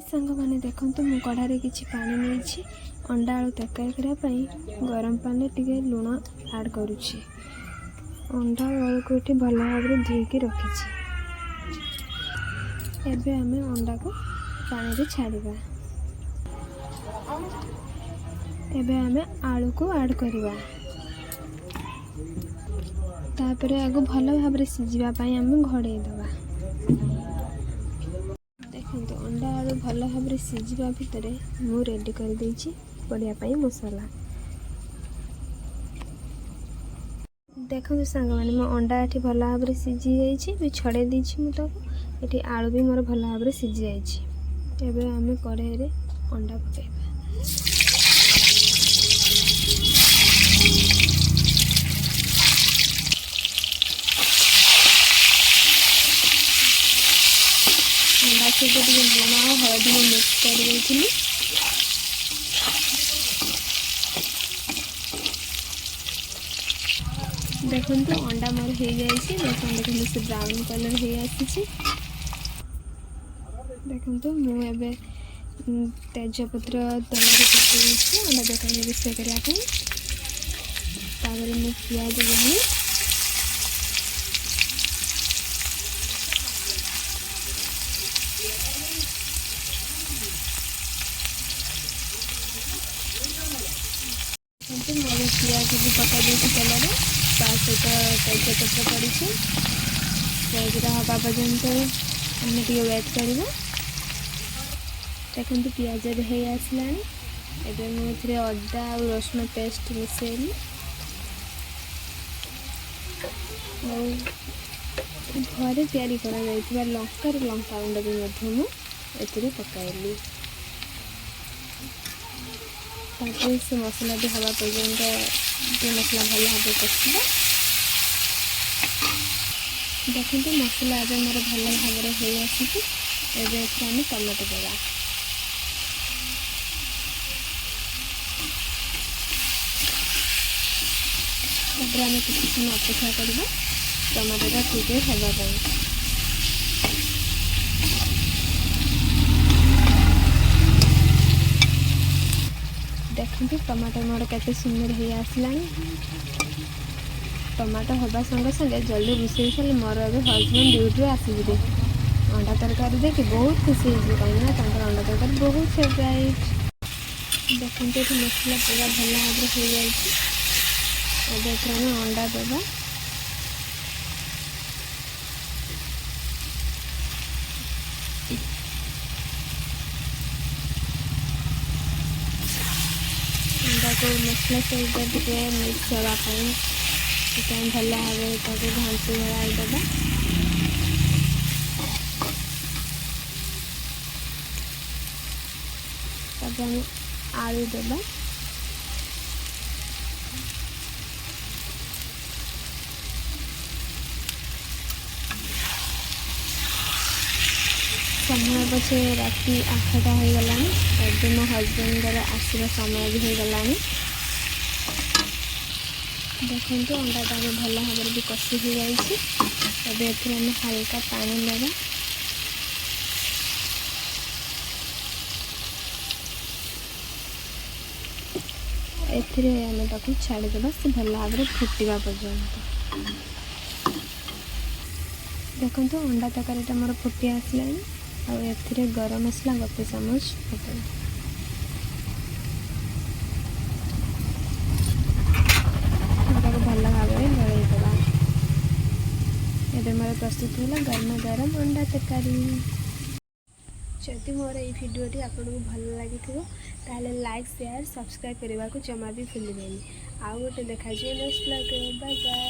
सांग मैंने देखो मु कढ़ारे किसी पानी नहीं अंडा आलू तरकारी करने गरम पानी टे लुण आड करुच्ची। अंडा आलू को ये भल भाव धोईकी रखी। एबे आम अंडा को पानी रे छाड़िबा। एबे आम आलू को आड करवा। तापरे आगो भल भाव सिझापी आम घोड़े दबा। देखो अंडा आलू भल भाव सिझा भितर मु रेडी कर देछि पड़िया मसला। देखो सांग मैंने मो अंडा ये भल भाव सिझी जाइए छड़े देछि मुझे ये आलू भी मोर भल भाव सिझी जाइए। एबे आम कढ़ाई रे अंडा पकाइबा। अंडा सहित लुण और हलदी मिक्स कर देइथिली। देखो अंडा मोर हो जाइए। देखो से ब्राउन कलर हो आसी। देखो मुझे तेजपत्र तेल पकई अंडा तरकारी रोषे करने। मुझे पियाज देवी। मोर पियाज भी पका दी तेल में सहित तेजपत्र पड़ी। पियाजा हवा पर्यंत आम टे वेट कर। देखो पियाज हो आसला। एबे मुझे अदा और रसुण पेस्ट मिसेली घरे तैयारी करा जाइथिबा लंका गुंड भी मुझे पकाइली। से मसला भी हवा पर्यंत मसला भल भाव कषा। देखते मसला एवं मोर भल भाव हो आसी। एवं टमाटो देवा। आम किसी समय अपेक्षा करवा टमाटोटा ठीक है। देखते टमाटो मोर केते सुंदर हो आसला। टमाटो हवा संगे संगे जल्दी रोषे सारे मोर हजबैंड ड्यूटी आसवे। अंडा तरकारी देखिए बहुत खुशी हो कहीं अंडा तरकारी बहुत फेवरेट। देखते ये मसला पूरा भल भाव हो जाए। अंडा देवा। अंडा को मसला सहित मिक्स होगापी भल भाव घाटी भराई देवा। तब आलू देवा। समय पछे राति 8टा हो गला। एवं मो हजबैंड आसवा समय भी हो गला। देखो अंडाटा भल भाव भी कषि हो जाए। हल्का पानी देवा। एम छाड़ीदेवा से भल भाव फुटा पर्यंत। देखो अंडा तरकारीटा मोर फुटी आसला। और गरम मसला गोटे चामच पकाई। भल भाव गलैदेवा। एबे मोर प्रस्तुत है गरम गरम अंडा तरकारी। जदि मोर ये भिडियोटी आपको भल लगी ताले लाइक शेयर सब्सक्राइब करने को जमा भी भूल आउ गोटे देखा नेक्स्ट ब्लॉग। Bye bye.